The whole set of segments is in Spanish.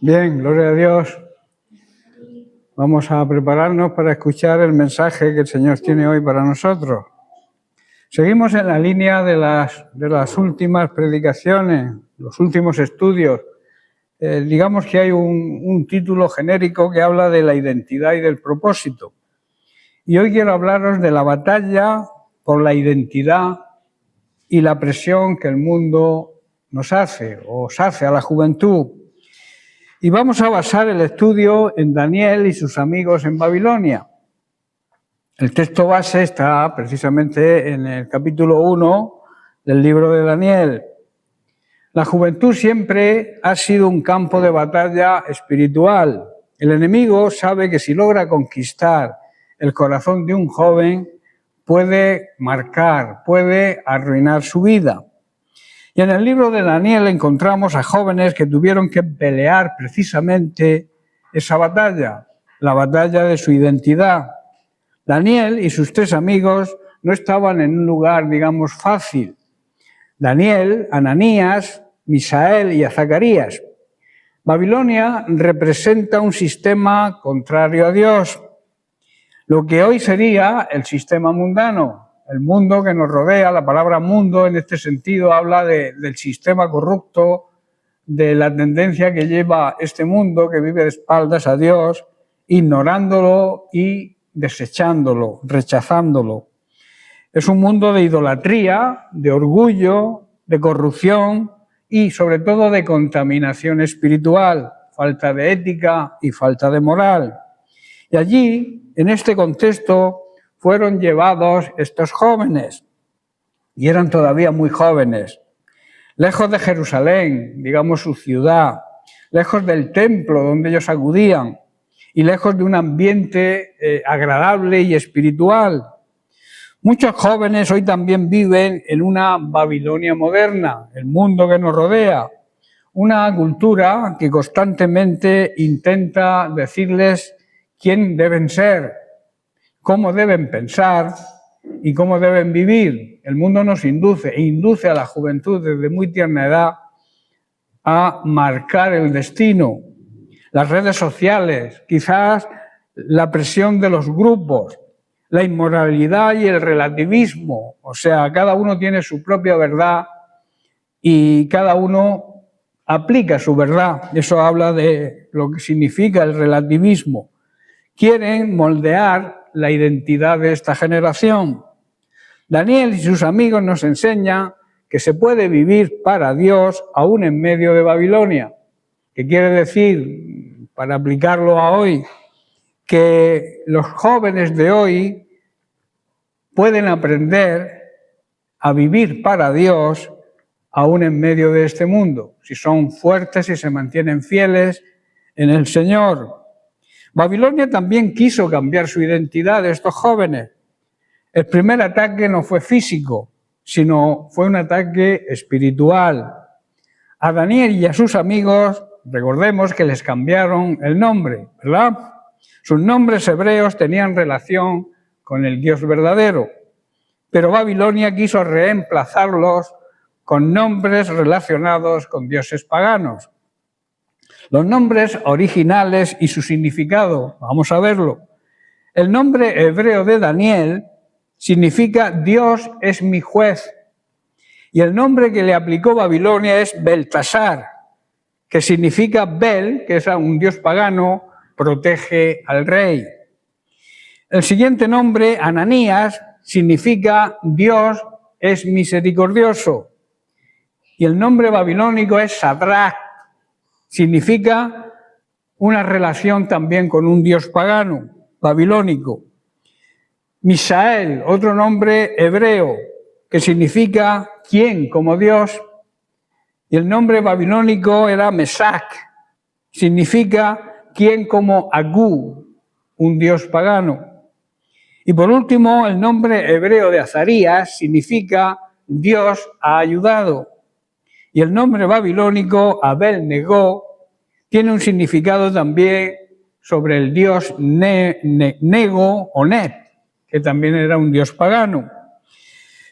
Bien, gloria a Dios. Vamos a prepararnos para escuchar el mensaje que el Señor tiene hoy para nosotros. Seguimos en la línea de las últimas predicaciones, los últimos estudios. Digamos que hay un título genérico que habla de la identidad y del propósito. Y hoy quiero hablaros de la batalla por la identidad y la presión que el mundo nos hace, o os hace a la juventud. Y vamos a basar el estudio en Daniel y sus amigos en Babilonia. El texto base está precisamente en el capítulo 1 del libro de Daniel. La juventud siempre ha sido un campo de batalla espiritual. El enemigo sabe que si logra conquistar el corazón de un joven, puede marcar, puede arruinar su vida. Y en el libro de Daniel encontramos a jóvenes que tuvieron que pelear precisamente esa batalla, la batalla de su identidad. Daniel y sus 3 amigos no estaban en un lugar, digamos, fácil. Daniel, Ananías, Misael y a Zacarías. Babilonia representa un sistema contrario a Dios, lo que hoy sería el sistema mundano. El mundo que nos rodea, la palabra mundo en este sentido habla del sistema corrupto, de la tendencia que lleva este mundo que vive de espaldas a Dios, ignorándolo y desechándolo, rechazándolo. Es un mundo de idolatría, de orgullo, de corrupción y sobre todo de contaminación espiritual, falta de ética y falta de moral. Y allí, en este contexto, fueron llevados estos jóvenes, y eran todavía muy jóvenes, lejos de Jerusalén, digamos su ciudad, lejos del templo donde ellos acudían, y lejos de un ambiente agradable y espiritual. Muchos jóvenes hoy también viven en una Babilonia moderna, el mundo que nos rodea, una cultura que constantemente intenta decirles quién deben ser, cómo deben pensar y cómo deben vivir. El mundo nos induce a la juventud desde muy tierna edad a marcar el destino. Las redes sociales, quizás la presión de los grupos, la inmoralidad y el relativismo. O sea, cada uno tiene su propia verdad y cada uno aplica su verdad. Eso habla de lo que significa el relativismo. Quieren moldear la identidad de esta generación. Daniel y sus amigos nos enseñan que se puede vivir para Dios aún en medio de Babilonia. ¿Qué quiere decir, para aplicarlo a hoy? Que los jóvenes de hoy pueden aprender a vivir para Dios aún en medio de este mundo, si son fuertes y se mantienen fieles en el Señor. Babilonia también quiso cambiar su identidad de estos jóvenes. El primer ataque no fue físico, sino fue un ataque espiritual. A Daniel y a sus amigos, recordemos que les cambiaron el nombre, ¿verdad? Sus nombres hebreos tenían relación con el Dios verdadero, pero Babilonia quiso reemplazarlos con nombres relacionados con dioses paganos. Los nombres originales y su significado, vamos a verlo. El nombre hebreo de Daniel significa Dios es mi juez. Y el nombre que le aplicó Babilonia es Beltasar, que significa Bel, que es un dios pagano, protege al rey. El siguiente nombre, Ananías, significa Dios es misericordioso. Y el nombre babilónico es Sadrach, significa una relación también con un dios pagano, babilónico. Misael, otro nombre hebreo, que significa ¿quién como Dios? Y el nombre babilónico era Mesac, significa ¿quién como Agú, un dios pagano? Y por último, el nombre hebreo de Azarías significa Dios ha ayudado. Y el nombre babilónico, Abel-Negó, tiene un significado también sobre el dios Nego o Neb, que también era un dios pagano.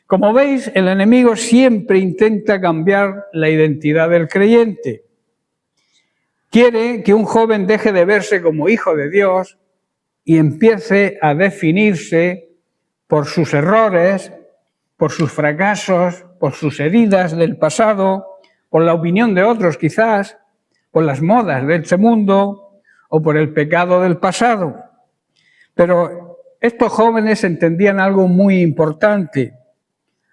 Como veis, el enemigo siempre intenta cambiar la identidad del creyente. Quiere que un joven deje de verse como hijo de Dios y empiece a definirse por sus errores, por sus fracasos, por sus heridas del pasado, por la opinión de otros quizás, por las modas de este mundo o por el pecado del pasado. Pero estos jóvenes entendían algo muy importante.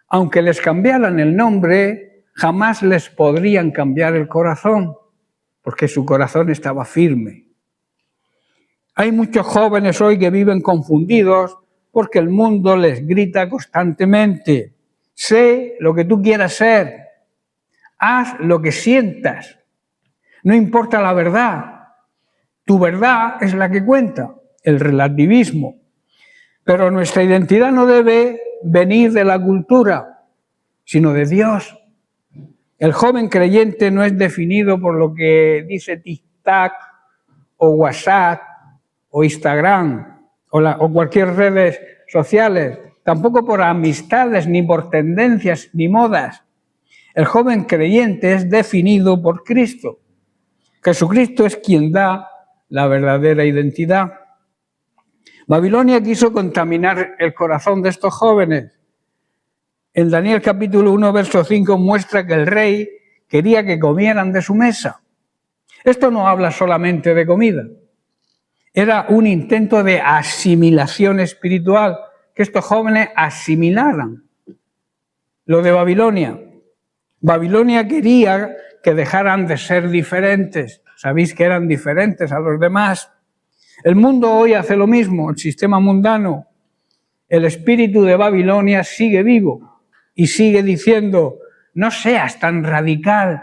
Aunque les cambiaran el nombre, jamás les podrían cambiar el corazón, porque su corazón estaba firme. Hay muchos jóvenes hoy que viven confundidos porque el mundo les grita constantemente: sé lo que tú quieras ser, haz lo que sientas, no importa la verdad, tu verdad es la que cuenta, el relativismo. Pero nuestra identidad no debe venir de la cultura, sino de Dios. El joven creyente no es definido por lo que dice TikTok o WhatsApp o Instagram o cualquier redes sociales, tampoco por amistades, ni por tendencias, ni modas. El joven creyente es definido por Cristo. Jesucristo es quien da la verdadera identidad. Babilonia quiso contaminar el corazón de estos jóvenes. En Daniel capítulo 1, verso 5 muestra que el rey quería que comieran de su mesa. Esto no habla solamente de comida. Era un intento de asimilación espiritual, que estos jóvenes asimilaran lo de Babilonia. Babilonia quería que dejaran de ser diferentes. Sabéis que eran diferentes a los demás. El mundo hoy hace lo mismo, el sistema mundano. El espíritu de Babilonia sigue vivo y sigue diciendo: no seas tan radical.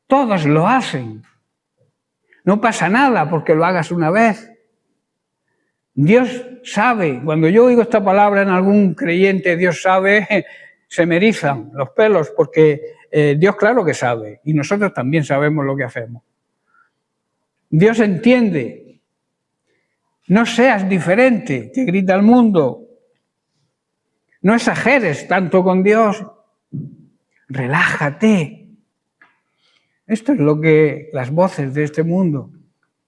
Todos lo hacen. No pasa nada porque lo hagas una vez. Dios sabe. Cuando yo oigo esta palabra en algún creyente, Dios sabe, se me erizan los pelos porque Dios claro que sabe y nosotros también sabemos lo que hacemos. Dios entiende. No seas diferente, te grita el mundo. No exageres tanto con Dios. Relájate. Esto es lo que las voces de este mundo,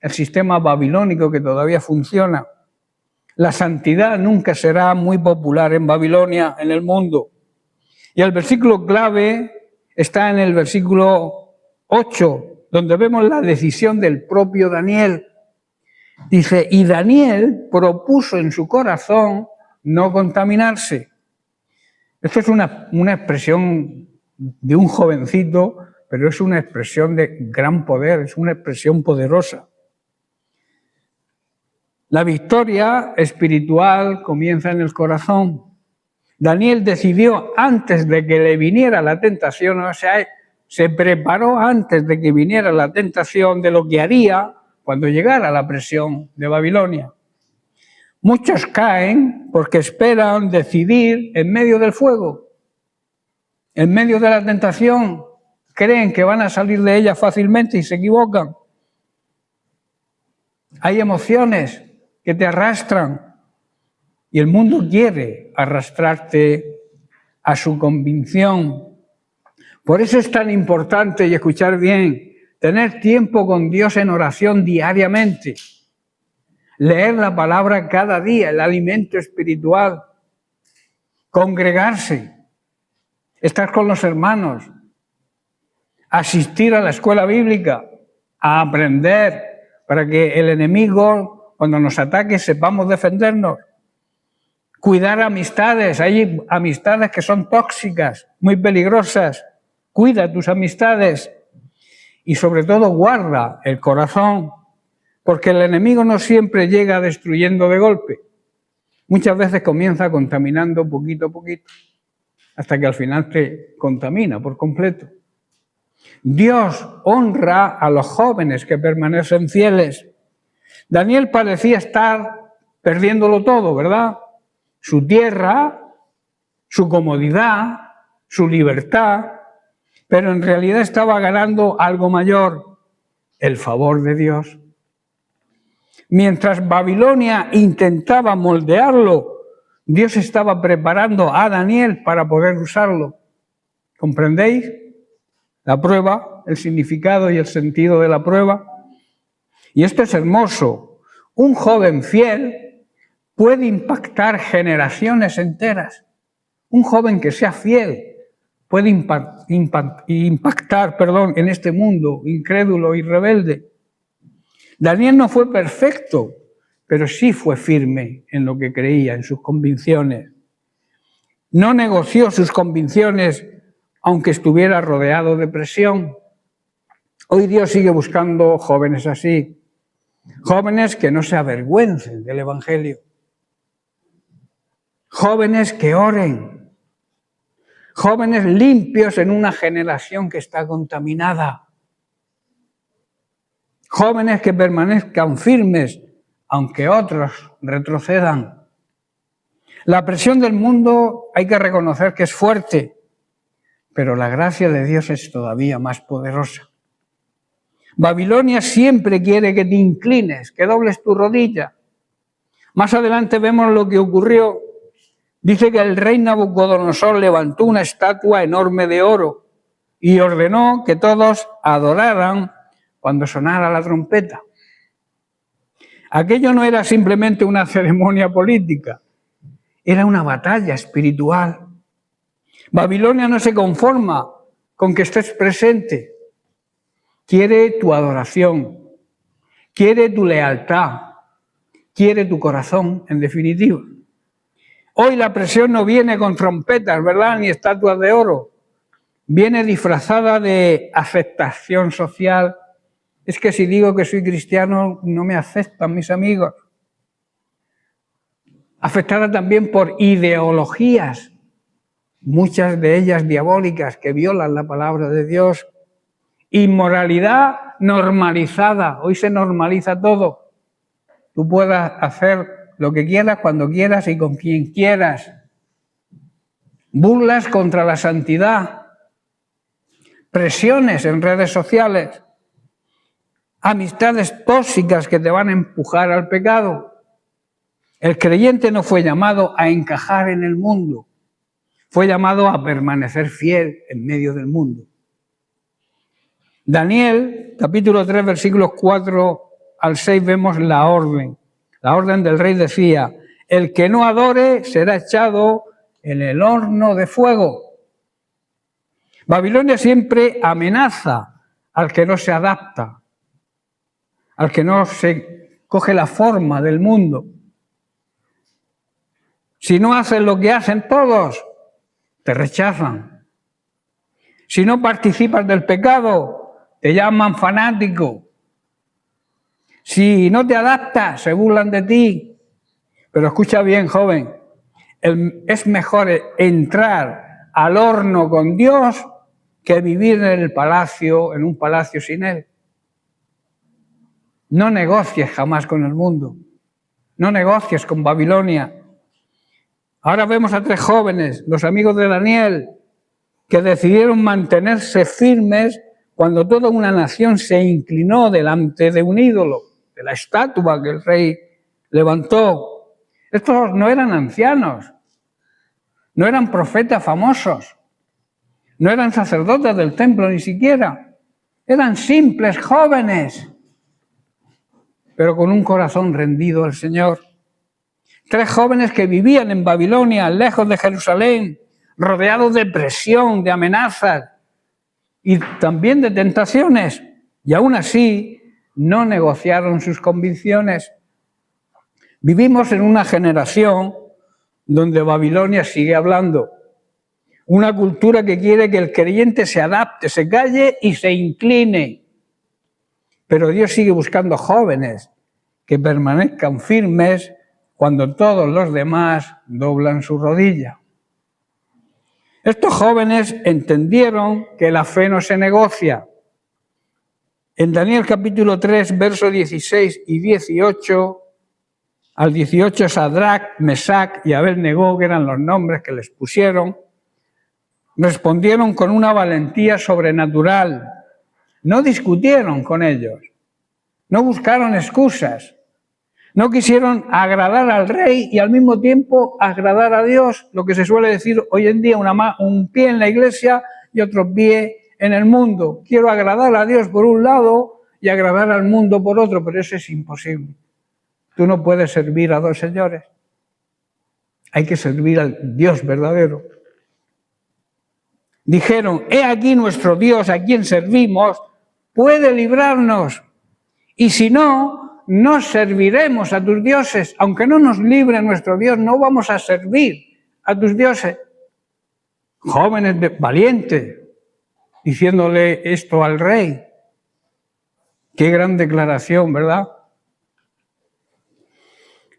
el sistema babilónico que todavía funciona. La santidad nunca será muy popular en Babilonia, en el mundo. Y el versículo clave está en el versículo 8, donde vemos la decisión del propio Daniel. Dice: y Daniel propuso en su corazón no contaminarse. Esto es una expresión de un jovencito, pero es una expresión de gran poder, es una expresión poderosa. La victoria espiritual comienza en el corazón. Daniel decidió antes de que le viniera la tentación, o sea, se preparó antes de que viniera la tentación de lo que haría cuando llegara la presión de Babilonia. Muchos caen porque esperan decidir en medio del fuego, en medio de la tentación. Creen que van a salir de ella fácilmente y se equivocan. Hay emociones que te arrastran y el mundo quiere arrastrarte a su convicción. Por eso es tan importante, y escuchar bien, tener tiempo con Dios en oración diariamente. Leer la palabra cada día, el alimento espiritual. Congregarse. Estar con los hermanos. Asistir a la escuela bíblica. A aprender para que el enemigo, cuando nos ataque, sepamos defendernos. Cuidar amistades. Hay amistades que son tóxicas, muy peligrosas. Cuida tus amistades. Y sobre todo guarda el corazón, porque el enemigo no siempre llega destruyendo de golpe. Muchas veces comienza contaminando poquito a poquito, hasta que al final te contamina por completo. Dios honra a los jóvenes que permanecen fieles. Daniel parecía estar perdiéndolo todo, ¿verdad? Su tierra, su comodidad, su libertad, pero en realidad estaba ganando algo mayor, el favor de Dios. Mientras Babilonia intentaba moldearlo, Dios estaba preparando a Daniel para poder usarlo. ¿Comprendéis? La prueba el significado y el sentido de la prueba. Y esto es hermoso. Un joven fiel puede impactar generaciones enteras. Un joven que sea fiel puede impactar en este mundo incrédulo y rebelde. Daniel no fue perfecto, pero sí fue firme en lo que creía, en sus convicciones. No negoció sus convicciones aunque estuviera rodeado de presión. Hoy Dios sigue buscando jóvenes así, jóvenes que no se avergüencen del Evangelio, jóvenes que oren, jóvenes limpios en una generación que está contaminada, jóvenes que permanezcan firmes aunque otros retrocedan. La presión del mundo hay que reconocer que es fuerte, pero la gracia de Dios es todavía más poderosa. Babilonia siempre quiere que te inclines, que dobles tu rodilla. Más adelante vemos lo que ocurrió. Dice que el rey Nabucodonosor levantó una estatua enorme de oro y ordenó que todos adoraran cuando sonara la trompeta. Aquello no era simplemente una ceremonia política, era una batalla espiritual. Babilonia no se conforma con que estés presente. Quiere tu adoración, quiere tu lealtad, quiere tu corazón, en definitiva. Hoy la presión no viene con trompetas, ¿verdad?, ni estatuas de oro. Viene disfrazada de aceptación social. Es que si digo que soy cristiano, no me aceptan mis amigos. Afectada también por ideologías, muchas de ellas diabólicas, que violan la palabra de Dios. Inmoralidad normalizada. Hoy se normaliza todo. Tú puedes hacer lo que quieras, cuando quieras y con quien quieras. Burlas contra la santidad. Presiones en redes sociales. Amistades tóxicas que te van a empujar al pecado. El creyente no fue llamado a encajar en el mundo. Fue llamado a permanecer fiel en medio del mundo. Daniel, capítulo 3, versículos 4 al 6, vemos la orden. La orden del rey decía: el que no adore será echado en el horno de fuego. Babilonia siempre amenaza al que no se adapta, al que no se coge la forma del mundo. Si no haces lo que hacen todos, te rechazan. Si no participas del pecado, te llaman fanático. Si no te adaptas, se burlan de ti. Pero escucha bien, joven, es mejor entrar al horno con Dios que vivir en el palacio, en un palacio sin Él. No negocies jamás con el mundo. No negocies con Babilonia. Ahora vemos a 3 jóvenes, los amigos de Daniel, que decidieron mantenerse firmes cuando toda una nación se inclinó delante de un ídolo, de la estatua que el rey levantó. Estos no eran ancianos, no eran profetas famosos, no eran sacerdotes del templo ni siquiera, eran simples jóvenes, pero con un corazón rendido al Señor. 3 jóvenes que vivían en Babilonia, lejos de Jerusalén, rodeados de presión, de amenazas y también de tentaciones, y aún así no negociaron sus convicciones. Vivimos en una generación donde Babilonia sigue hablando, una cultura que quiere que el creyente se adapte, se calle y se incline. Pero Dios sigue buscando jóvenes que permanezcan firmes cuando todos los demás doblan su rodilla. Estos jóvenes entendieron que la fe no se negocia. En Daniel capítulo 3, versos 16 y 18, al 18 Sadrac, Mesac y Abednego, que eran los nombres que les pusieron, respondieron con una valentía sobrenatural. No discutieron con ellos, no buscaron excusas, no quisieron agradar al rey y al mismo tiempo agradar a Dios, lo que se suele decir hoy en día, un pie en la iglesia y otro pie en el mundo. Quiero agradar a Dios por un lado y agradar al mundo por otro, pero eso es imposible. Tú no puedes servir a dos señores. Hay que servir al Dios verdadero. Dijeron, he aquí nuestro Dios a quien servimos, puede librarnos. Y si no, no serviremos a tus dioses. Aunque no nos libre nuestro Dios, no vamos a servir a tus dioses. Jóvenes valientes, diciéndole esto al rey. Qué gran declaración, ¿verdad?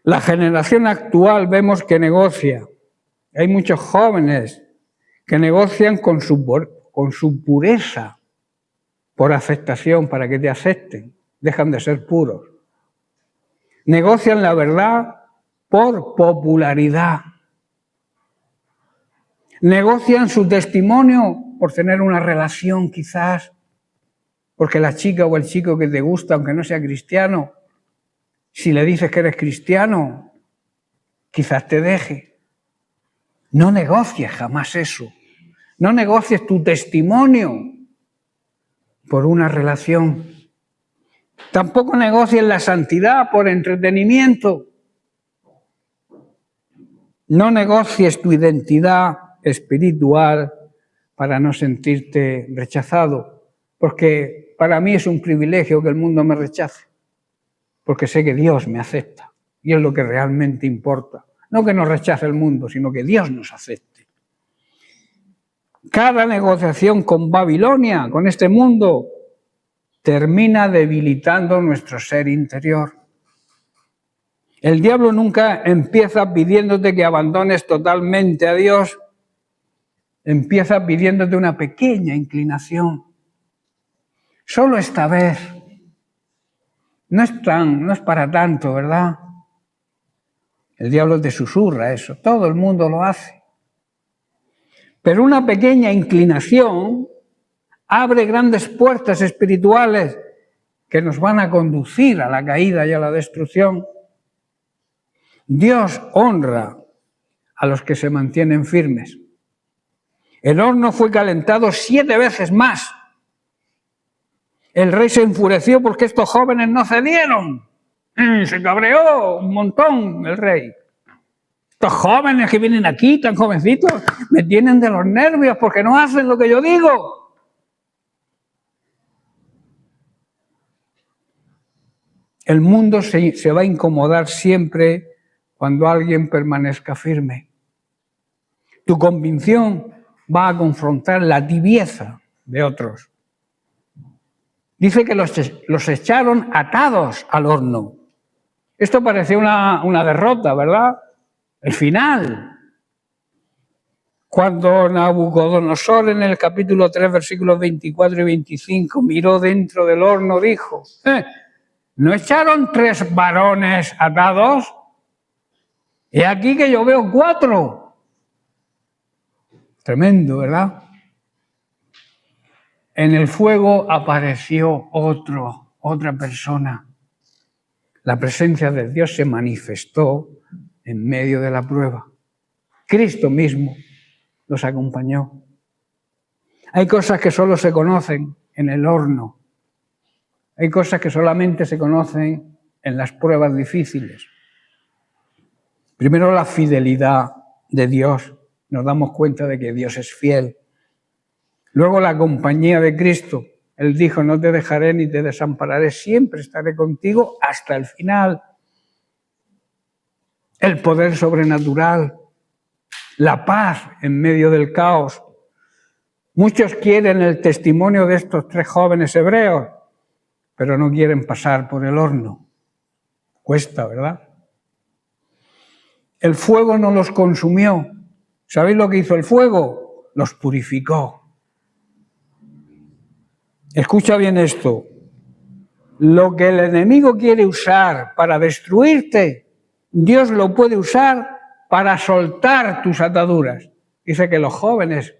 La generación actual vemos que negocia. Hay muchos jóvenes que negocian con su pureza por aceptación, para que te acepten. Dejan de ser puros. Negocian la verdad por popularidad. Negocian su testimonio por tener una relación quizás, porque la chica o el chico que te gusta, aunque no sea cristiano, si le dices que eres cristiano, quizás te deje. No negocies jamás eso. No negocies tu testimonio por una relación. Tampoco negocies la santidad por entretenimiento. No negocies tu identidad espiritual para no sentirte rechazado, porque para mí es un privilegio que el mundo me rechace, porque sé que Dios me acepta y es lo que realmente importa. No que nos rechace el mundo, sino que Dios nos acepte. Cada negociación con Babilonia, con este mundo, termina debilitando nuestro ser interior. El diablo nunca empieza pidiéndote que abandones totalmente a Dios. Empieza pidiéndote una pequeña inclinación. Solo esta vez. No es para tanto, ¿verdad? El diablo te susurra eso. Todo el mundo lo hace. Pero una pequeña inclinación abre grandes puertas espirituales que nos van a conducir a la caída y a la destrucción. Dios honra a los que se mantienen firmes. El horno fue calentado 7 veces más. El rey se enfureció porque estos jóvenes no cedieron. Se cabreó un montón el rey. Estos jóvenes que vienen aquí, tan jovencitos, me tienen de los nervios porque no hacen lo que yo digo. El mundo se va a incomodar siempre cuando alguien permanezca firme. Tu convicción va a confrontar la tibieza de otros. Dice que los echaron atados al horno. Esto parecía una derrota, ¿verdad? El final. Cuando Nabucodonosor en el capítulo 3, versículos 24 y 25, miró dentro del horno, dijo, ¿no echaron 3 varones atados? He aquí que yo veo 4. Tremendo, ¿verdad? En el fuego apareció otra persona. La presencia de Dios se manifestó en medio de la prueba. Cristo mismo los acompañó. Hay cosas que solo se conocen en el horno. Hay cosas que solamente se conocen en las pruebas difíciles. Primero, la fidelidad de Dios. Nos damos cuenta de que Dios es fiel. Luego, la compañía de Cristo. Él dijo, no te dejaré ni te desampararé, siempre estaré contigo hasta el final. El poder sobrenatural, la paz en medio del caos. Muchos quieren el testimonio de estos 3 jóvenes hebreos, pero no quieren pasar por el horno. Cuesta, ¿verdad? El fuego no los consumió. ¿Sabéis lo que hizo el fuego? Los purificó. Escucha bien esto. Lo que el enemigo quiere usar para destruirte, Dios lo puede usar para soltar tus ataduras. Dice que los jóvenes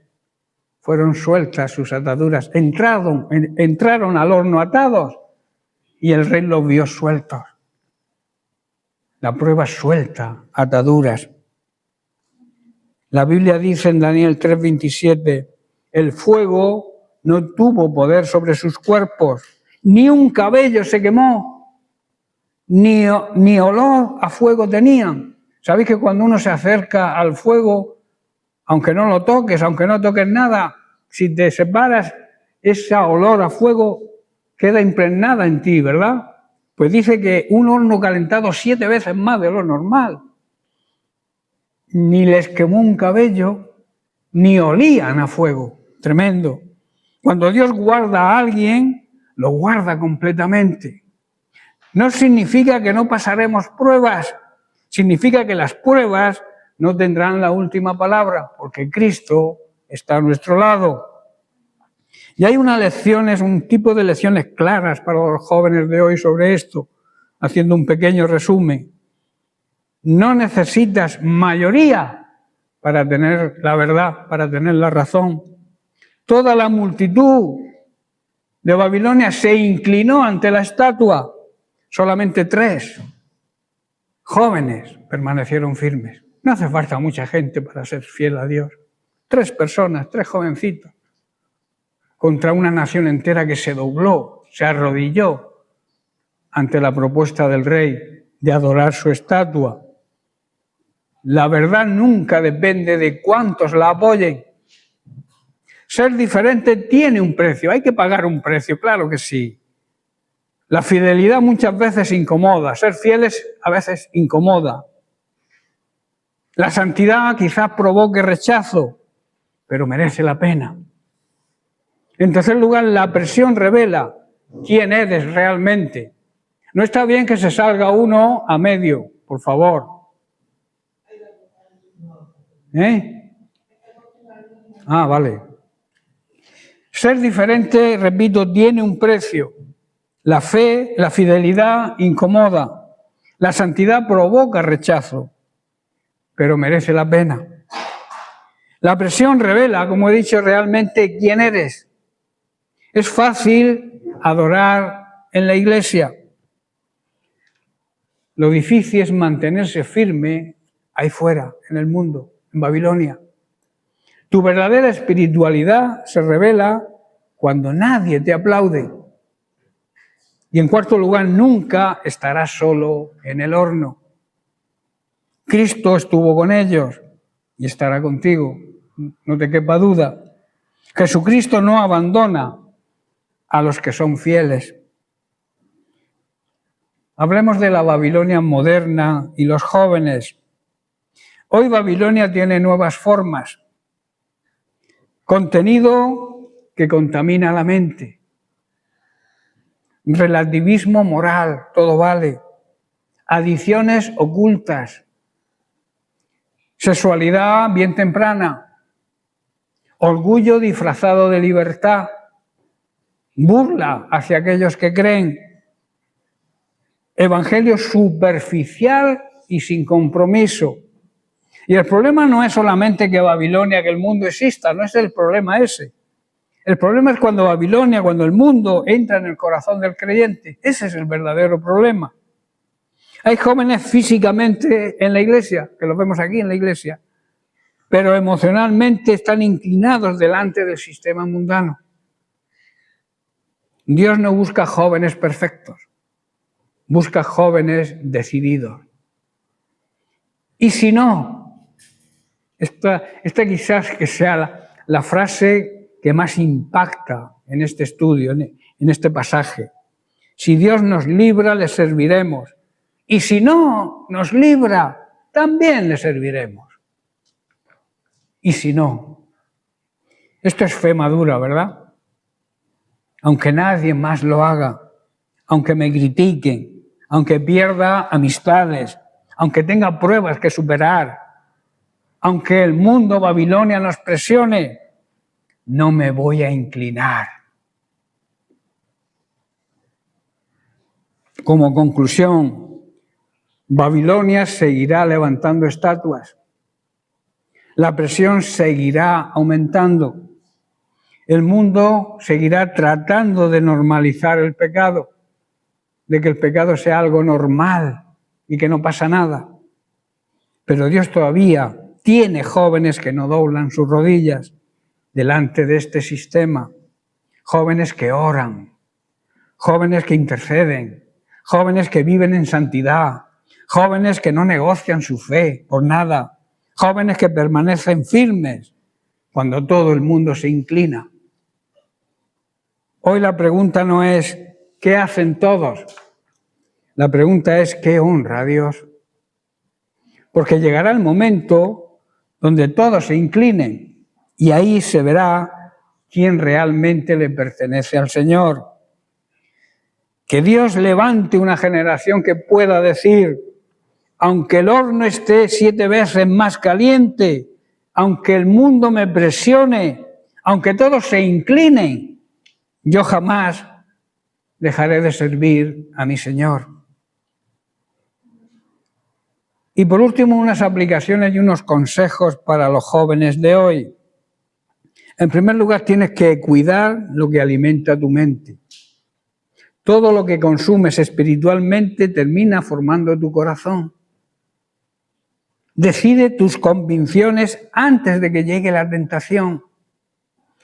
fueron sueltas sus ataduras, entraron al horno atados y el rey los vio sueltos. La prueba suelta ataduras. La Biblia dice en Daniel 3:27, el fuego no tuvo poder sobre sus cuerpos, ni un cabello se quemó, ni olor a fuego tenían. ¿Sabéis que cuando uno se acerca al fuego, aunque no lo toques, aunque no toques nada, si te separas, ese olor a fuego queda impregnada en ti, ¿verdad? Pues dice que un horno calentado 7 veces más de lo normal. Ni les quemó un cabello, ni olían a fuego. Tremendo. Cuando Dios guarda a alguien, lo guarda completamente. No significa que no pasaremos pruebas, significa que las pruebas no tendrán la última palabra, porque Cristo está a nuestro lado. Y hay una lección, es un tipo de lecciones claras para los jóvenes de hoy sobre esto, haciendo un pequeño resumen. No necesitas mayoría para tener la verdad, para tener la razón. Toda la multitud de Babilonia se inclinó ante la estatua. Solamente 3 jóvenes permanecieron firmes. No hace falta mucha gente para ser fiel a Dios. 3 personas, 3 jovencitos, contra una nación entera que se dobló, se arrodilló ante la propuesta del rey de adorar su estatua. La verdad nunca depende de cuántos la apoyen. Ser diferente tiene un precio, hay que pagar un precio, claro que sí. La fidelidad muchas veces incomoda, ser fieles a veces incomoda. La santidad quizás provoque rechazo, pero merece la pena. En tercer lugar, la presión revela quién eres realmente. No está bien que se salga uno a medio, por favor. Vale. Ser diferente, repito, tiene un precio. La fe, la fidelidad incomoda. La santidad provoca rechazo, pero merece la pena. La presión revela, como he dicho, realmente quién eres. Es fácil adorar en la iglesia. Lo difícil es mantenerse firme ahí fuera, en el mundo, en Babilonia. Tu verdadera espiritualidad se revela cuando nadie te aplaude. Y en cuarto lugar, nunca estarás solo en el horno. Cristo estuvo con ellos y estará contigo, no te quepa duda. Jesucristo no abandona a los que son fieles. Hablemos de la Babilonia moderna y los jóvenes. Hoy Babilonia tiene nuevas formas. Contenido que contamina la mente. Relativismo moral, todo vale. Adicciones ocultas. Sexualidad bien temprana. Orgullo disfrazado de libertad. Burla hacia aquellos que creen. Evangelio superficial y sin compromiso. Y el problema no es solamente que Babilonia, que el mundo exista, no es el problema ese. El problema es cuando Babilonia, cuando el mundo entra en el corazón del creyente. Ese es el verdadero problema. Hay jóvenes físicamente en la iglesia, que los vemos aquí en la iglesia, pero emocionalmente están inclinados delante del sistema mundano. Dios no busca jóvenes perfectos, busca jóvenes decididos. Y si no, esta quizás que sea la frase que más impacta en este estudio, en este pasaje. Si Dios nos libra, le serviremos. Y si no nos libra, también le serviremos. Y si no, esto es fe madura, ¿verdad? Aunque nadie más lo haga, aunque me critiquen, aunque pierda amistades, aunque tenga pruebas que superar, aunque el mundo Babilonia nos presione, no me voy a inclinar. Como conclusión, Babilonia seguirá levantando estatuas. La presión seguirá aumentando. El mundo seguirá tratando de normalizar el pecado, de que el pecado sea algo normal y que no pasa nada. Pero Dios todavía tiene jóvenes que no doblan sus rodillas delante de este sistema. jóvenes que oran, jóvenes que interceden, jóvenes que viven en santidad, jóvenes que no negocian su fe por nada, jóvenes que permanecen firmes cuando todo el mundo se inclina. Hoy la pregunta no es ¿qué hacen todos? La pregunta es ¿qué honra a Dios? Porque llegará el momento donde todos se inclinen y ahí se verá quién realmente le pertenece al Señor. Que Dios levante una generación que pueda decir, aunque el horno esté 7 veces más caliente, aunque el mundo me presione, aunque todos se inclinen, yo jamás dejaré de servir a mi Señor. Y por último, unas aplicaciones y unos consejos para los jóvenes de hoy. En primer lugar, tienes que cuidar lo que alimenta tu mente. Todo lo que consumes espiritualmente termina formando tu corazón. Decide tus convicciones antes de que llegue la tentación.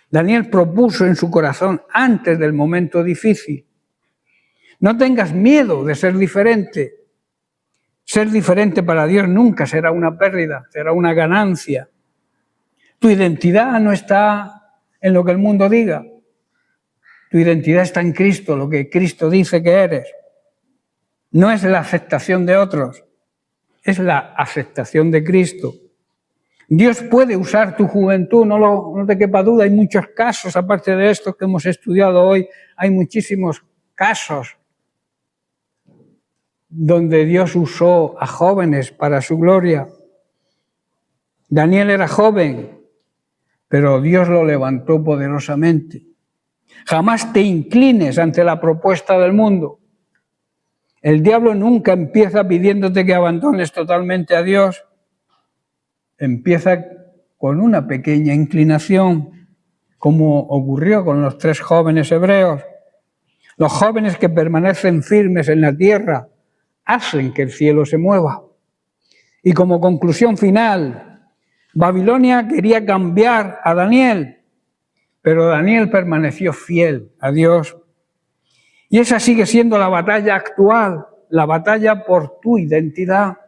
Daniel propuso en su corazón antes del momento difícil. No tengas miedo de ser diferente. Ser diferente para Dios nunca será una pérdida, será una ganancia. Tu identidad no está en lo que el mundo diga. Tu identidad está en Cristo, lo que Cristo dice que eres. No es la aceptación de otros, es la aceptación de Cristo. Dios puede usar tu juventud, no te quepa duda, hay muchos casos, aparte de estos que hemos estudiado hoy, hay muchísimos casos donde Dios usó a jóvenes para su gloria. Daniel era joven, pero Dios lo levantó poderosamente. Jamás te inclines ante la propuesta del mundo. El diablo nunca empieza pidiéndote que abandones totalmente a Dios. Empieza con una pequeña inclinación, como ocurrió con los 3 jóvenes hebreos. Los jóvenes que permanecen firmes en la tierra hacen que el cielo se mueva. Y como conclusión final, Babilonia quería cambiar a Daniel, pero Daniel permaneció fiel a Dios. Y esa sigue siendo la batalla actual, la batalla por tu identidad.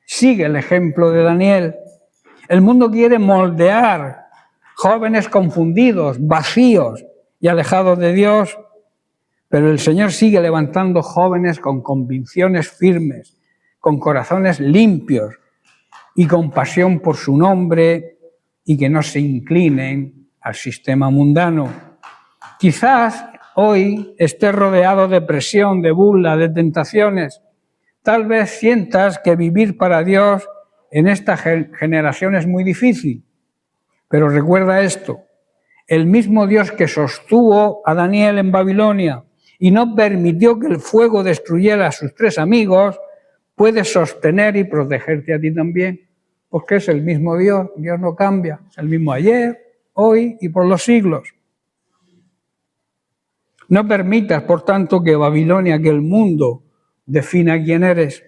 Sigue el ejemplo de Daniel. El mundo quiere moldear jóvenes confundidos, vacíos y alejados de Dios, pero el Señor sigue levantando jóvenes con convicciones firmes, con corazones limpios y con pasión por su nombre y que no se inclinen al sistema mundano. Quizás hoy estés rodeado de presión, de burla, de tentaciones. Tal vez sientas que vivir para Dios en esta generación es muy difícil, pero recuerda esto, el mismo Dios que sostuvo a Daniel en Babilonia y no permitió que el fuego destruyera a sus 3 amigos, puede sostener y protegerte a ti también, porque es el mismo Dios, Dios no cambia, es el mismo ayer, hoy y por los siglos. No permitas, por tanto, que Babilonia, que el mundo, defina quién eres.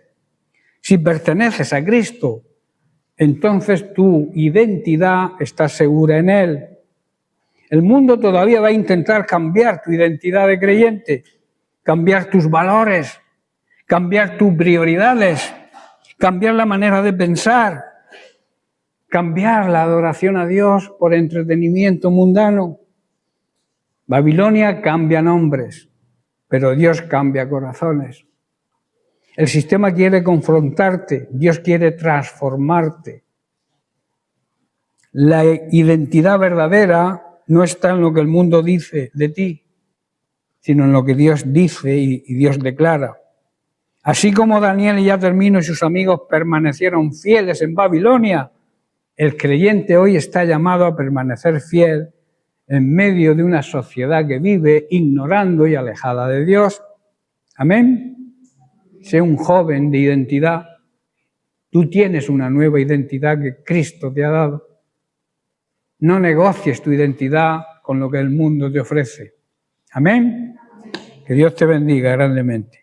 Si perteneces a Cristo, entonces tu identidad está segura en Él. El mundo todavía va a intentar cambiar tu identidad de creyente, cambiar tus valores, cambiar tus prioridades, cambiar la manera de pensar, cambiar la adoración a Dios por entretenimiento mundano. Babilonia cambia nombres, pero Dios cambia corazones. El sistema quiere confrontarte, Dios quiere transformarte. La identidad verdadera no está en lo que el mundo dice de ti, sino en lo que Dios dice y Dios declara. Así como Daniel, y ya termino, y sus amigos permanecieron fieles en Babilonia, el creyente hoy está llamado a permanecer fiel en medio de una sociedad que vive ignorando y alejada de Dios. Amén. Sé un joven de identidad. Tú tienes una nueva identidad que Cristo te ha dado. No negocies tu identidad con lo que el mundo te ofrece. Amén. Que Dios te bendiga grandemente.